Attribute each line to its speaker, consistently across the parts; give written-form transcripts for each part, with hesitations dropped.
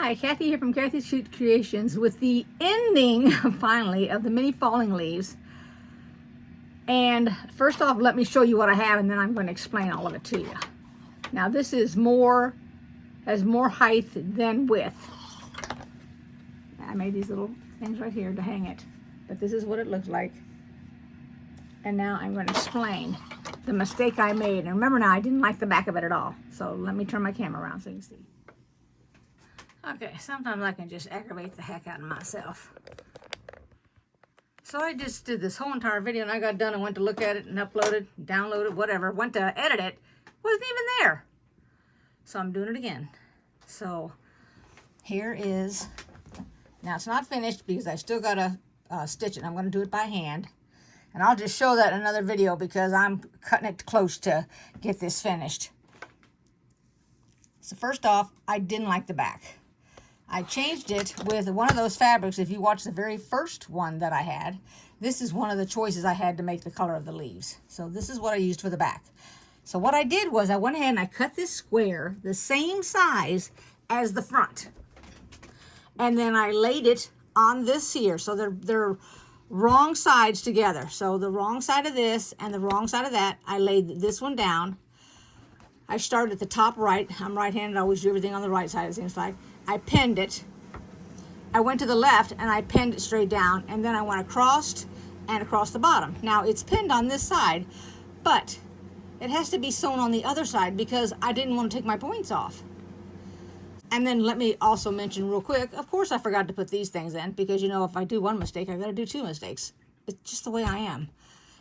Speaker 1: Hi, Kathy here from KathysKuteKreations with the ending, finally, of the mini falling leaves. And first off, let me show you what I have, and then I'm going to explain all of it to you. Now, this is has more height than width. I made these little things right here to hang it, but this is what it looks like. And now I'm going to explain the mistake I made. And remember now, I didn't like the back of it at all. So let me turn my camera around so you can see. Okay, sometimes I can just aggravate the heck out of myself. So I just did this whole entire video and I got done and went to look at it and upload it, download it, whatever. Went to edit it, wasn't even there. So I'm doing it again. So here is, now it's not finished because I still got to stitch it. I'm going to do it by hand. And I'll just show that in another video because I'm cutting it close to get this finished. So first off, I didn't like the back. I changed it with one of those fabrics. If you watch the very first one that I had, this is one of the choices I had to make the color of the leaves. So this is what I used for the back. So what I did was I went ahead and I cut this square the same size as the front. And then I laid it on this here. So they're wrong sides together. So the wrong side of this and the wrong side of that, I laid this one down. I started at the top right. I'm right-handed. I always do everything on the right side, it seems like. I pinned it. I went to the left and I pinned it straight down, and then I went across and across the bottom. Now it's pinned on this side, but it has to be sewn on the other side because I didn't want to take my points off. And then let me also mention real quick, of course I forgot to put these things in because, you know, if I do one mistake, I got to do two mistakes. It's just the way I am.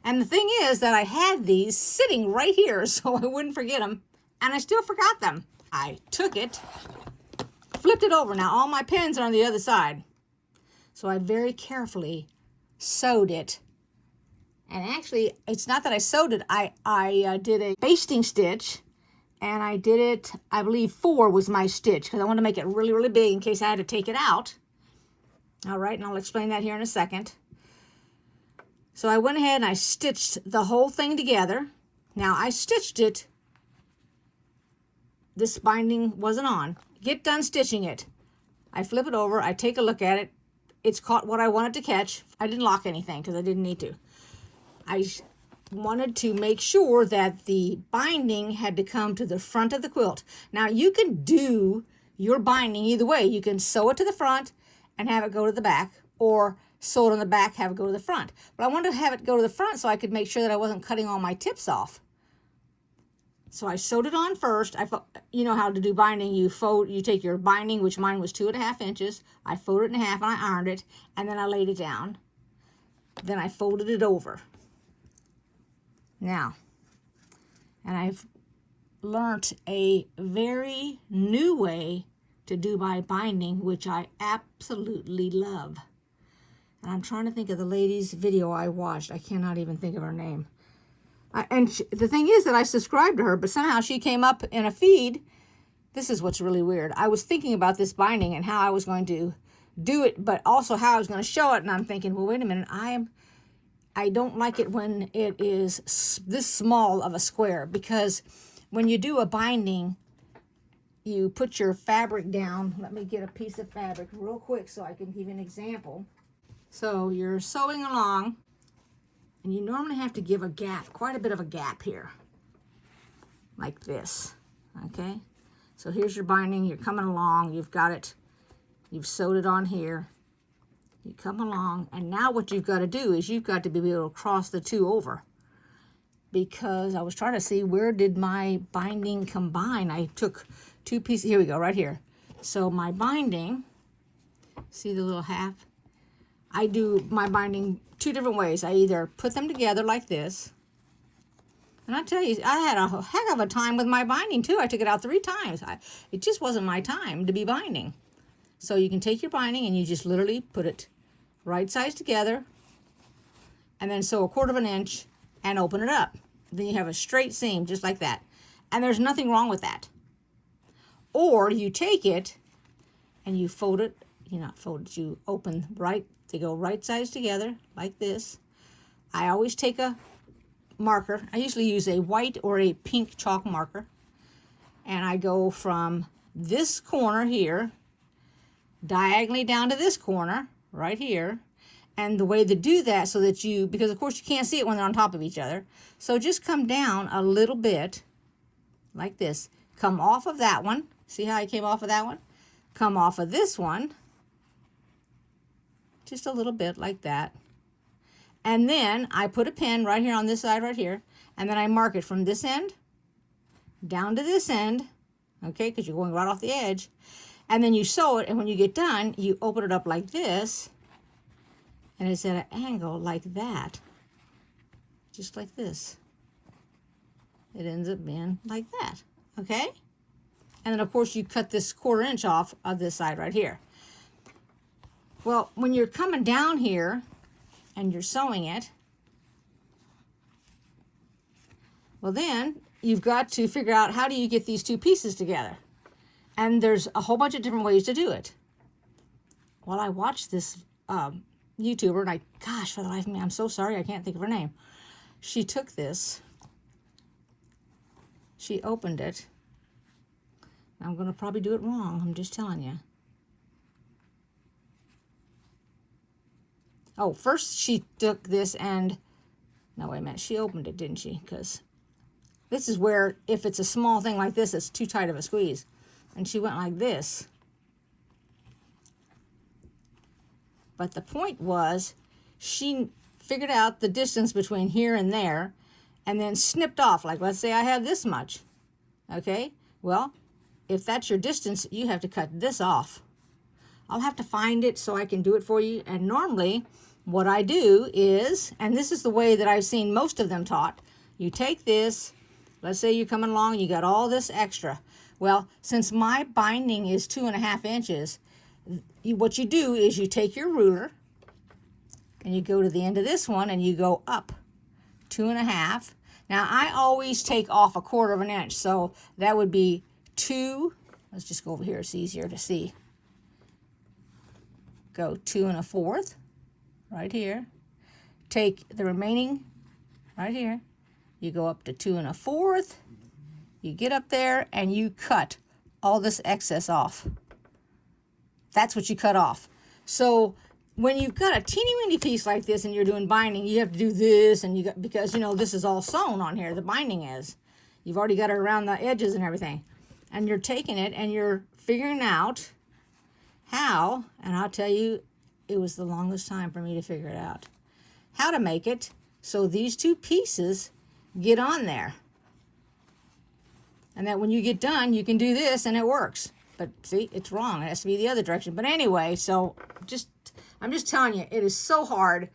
Speaker 1: And the thing is that I had these sitting right here so I wouldn't forget them, and I still forgot them. I took it, flipped it over. Now all my pins are on the other side. So I very carefully sewed it. And actually, it's not that I sewed it. I did a basting stitch. And I did it, I believe 4 was my stitch. Because I wanted to make it really, really big in case I had to take it out. All right, and I'll explain that here in a second. So I went ahead and I stitched the whole thing together. Now I stitched it. This binding wasn't on. Get done stitching it. I flip it over. I take a look at it. It's caught what I wanted to catch. I didn't lock anything because I didn't need to. I wanted to make sure that the binding had to come to the front of the quilt. Now you can do your binding either way. You can sew it to the front and have it go to the back, or sew it on the back, have it go to the front. But I wanted to have it go to the front so I could make sure that I wasn't cutting all my tips off. So I sewed it on first. You know how to do binding. You take your binding, which mine was 2.5 inches. I folded it in half and I ironed it, and then I laid it down. Then I folded it over. Now, and I've learnt a very new way to do my binding, which I absolutely love. And I'm trying to think of the lady's video I watched. I cannot even think of her name. The thing is that I subscribed to her, but somehow she came up in a feed. This is what's really weird. I was thinking about this binding and how I was going to do it, but also how I was going to show it. And I'm thinking, well, wait a minute. I don't like it when it is this small of a square, because when you do a binding, you put your fabric down. Let me get a piece of fabric real quick so I can give you an example. So you're sewing along. And you normally have to give a gap, quite a bit of a gap here, like this, okay? So here's your binding, you're coming along, you've got it, you've sewed it on here, you come along, and now what you've got to do is you've got to be able to cross the two over, because I was trying to see where did my binding combine. I took 2 pieces, here we go, right here. So my binding, see the little half? I do my binding 2 different ways. I either put them together like this, and I tell you, I had a heck of a time with my binding too. I took it out 3 times. It just wasn't my time to be binding. So you can take your binding and you just literally put it right sides together, and then sew 1/4 inch and open it up. Then you have a straight seam just like that. And there's nothing wrong with that. Or you take it and you fold it, you open right. They go right sides together like this. I always take a marker. I usually use a white or a pink chalk marker. And I go from this corner here diagonally down to this corner right here. And the way to do that so that you, because of course you can't see it when they're on top of each other, so just come down a little bit like this. Come off of that one. See how I came off of that one? Come off of this one. Just a little bit like that. And then I put a pin right here on this side right here. And then I mark it from this end down to this end. Okay, because you're going right off the edge. And then you sew it, and when you get done, you open it up like this. And it's at an angle like that. Just like this. It ends up being like that. Okay? And then, of course, you cut this 1/4 inch off of this side right here. Well, when you're coming down here and you're sewing it, well, then you've got to figure out how do you get these two pieces together. And there's a whole bunch of different ways to do it. Well, I watched this YouTuber, and gosh, for the life of me, I'm so sorry, I can't think of her name. She took this, she opened it. I'm going to probably do it wrong, I'm just telling you. Oh, first she took this and, no, wait a minute, she opened it, didn't she? Because this is where, if it's a small thing like this, it's too tight of a squeeze. And she went like this. But the point was, she figured out the distance between here and there, and then snipped off, like let's say I have this much. Okay, well, if that's your distance, you have to cut this off. I'll have to find it so I can do it for you. And normally, what I do is, and this is the way that I've seen most of them taught, you take this, let's say you're coming along, you got all this extra. Well, since my binding is 2.5 inches, what you do is you take your ruler and you go to the end of this one and you go up 2.5. Now, I always take off 1/4 inch, so that would be 2. Let's just go over here, it's easier to see. Go 2 1/4 right here. Take the remaining right here. You go up to 2 1/4. You get up there and you cut all this excess off. That's what you cut off. So when you've got a teeny weeny piece like this and you're doing binding, you have to do this, and because you know this is all sewn on here, the binding is. You've already got it around the edges and everything. And you're taking it and you're figuring out how, and I'll tell you, it was the longest time for me to figure it out. How to make it so these two pieces get on there. And that when you get done, you can do this and it works. But see, it's wrong. It has to be the other direction. But anyway, so I'm just telling you, it is so hard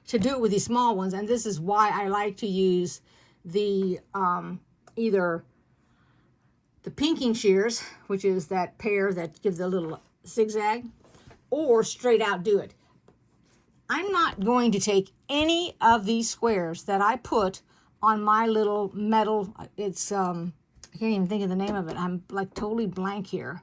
Speaker 1: to do it with these small ones. And this is why I like to use the either the pinking shears, which is that pair that gives a little zigzag, or straight out do it. I'm not going to take any of these squares that I put on my little metal, it's, I can't even think of the name of it. I'm like totally blank here.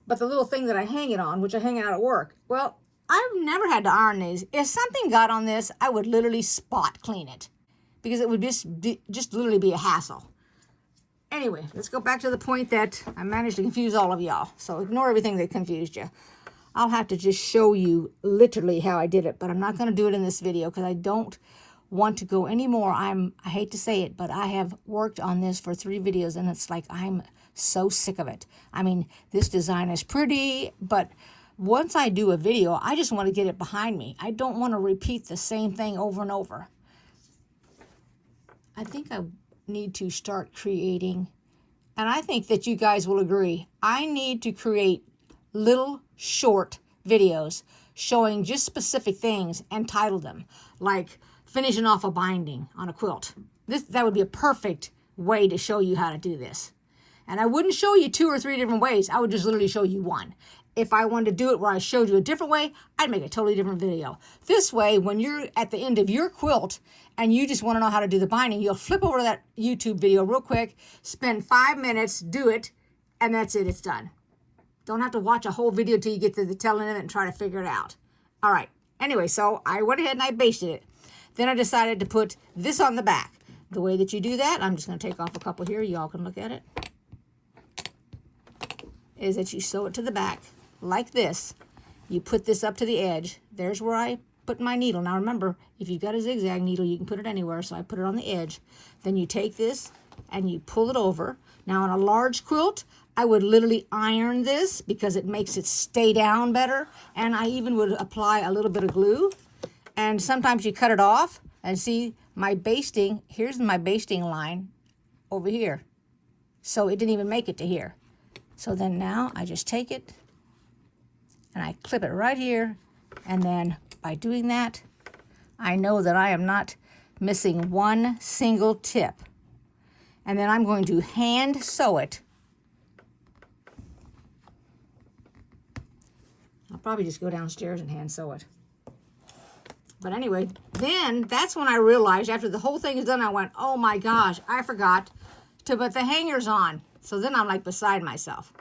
Speaker 1: But the little thing that I hang it on, which I hang it out at work, well, I've never had to iron these. If something got on this, I would literally spot clean it because it would just literally be a hassle. Anyway, let's go back to the point that I managed to confuse all of y'all. So ignore everything that confused you. I'll have to just show you literally how I did it, but I'm not going to do it in this video because I don't want to go anymore. I hate to say it, but I have worked on this for 3 videos and it's like I'm so sick of it. I mean, this design is pretty, but once I do a video, I just want to get it behind me. I don't want to repeat the same thing over and over. I think I need to start creating, and I think that you guys will agree, I need to create little short videos showing just specific things and title them, like finishing off a binding on a quilt. That would be a perfect way to show you how to do this. And I wouldn't show you 2 or 3 different ways. I would just literally show you one. If I wanted to do it where I showed you a different way, I'd make a totally different video. This way, when you're at the end of your quilt and you just want to know how to do the binding, you'll flip over to that YouTube video real quick, spend 5 minutes, do it, and that's it, it's done. Don't have to watch a whole video till you get to the tail end of it and try to figure it out. All right, anyway, so I went ahead and I basted it. Then I decided to put this on the back. The way that you do that, I'm just going to take off a couple here, y'all can look at it, is that you sew it to the back like this. You put this up to the edge. There's where I put my needle. Now remember, if you've got a zigzag needle, you can put it anywhere, so I put it on the edge. Then you take this and you pull it over. Now on a large quilt, I would literally iron this because it makes it stay down better. And I even would apply a little bit of glue. And sometimes you cut it off and see my basting, here's my basting line over here. So it didn't even make it to here. So then now I just take it and I clip it right here. And then by doing that, I know that I am not missing one single tip. And then I'm going to hand sew it. I'll probably just go downstairs and hand sew it. But anyway, then that's when I realized after the whole thing is done, I went, oh my gosh, I forgot to put the hangers on. So then I'm like beside myself.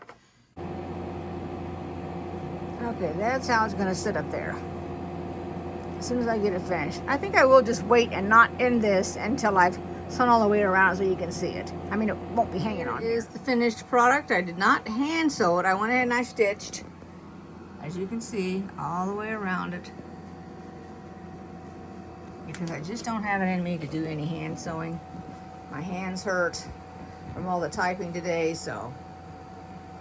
Speaker 1: Okay, that's how it's gonna sit up there. As soon as I get it finished. I think I will just wait and not end this until I've sewn all the way around so you can see it. I mean, it won't be hanging on. Here's the finished product. I did not hand sew it. I went ahead and I stitched, as you can see, all the way around it. Because I just don't have it in me to do any hand sewing. My hands hurt from all the typing today, so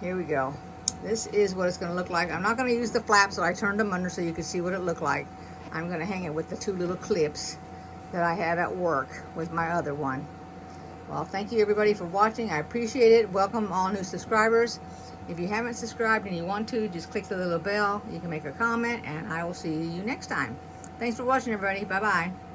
Speaker 1: here we go. This is what it's going to look like. I'm not going to use the flaps, so I turned them under so you can see what it looked like. I'm going to hang it with the two little clips that I have at work with my other one. Well, thank you everybody for watching. I appreciate it. Welcome all new subscribers. If you haven't subscribed and you want to, just click the little bell. You can make a comment, and I will see you next time. Thanks for watching, everybody. Bye-bye.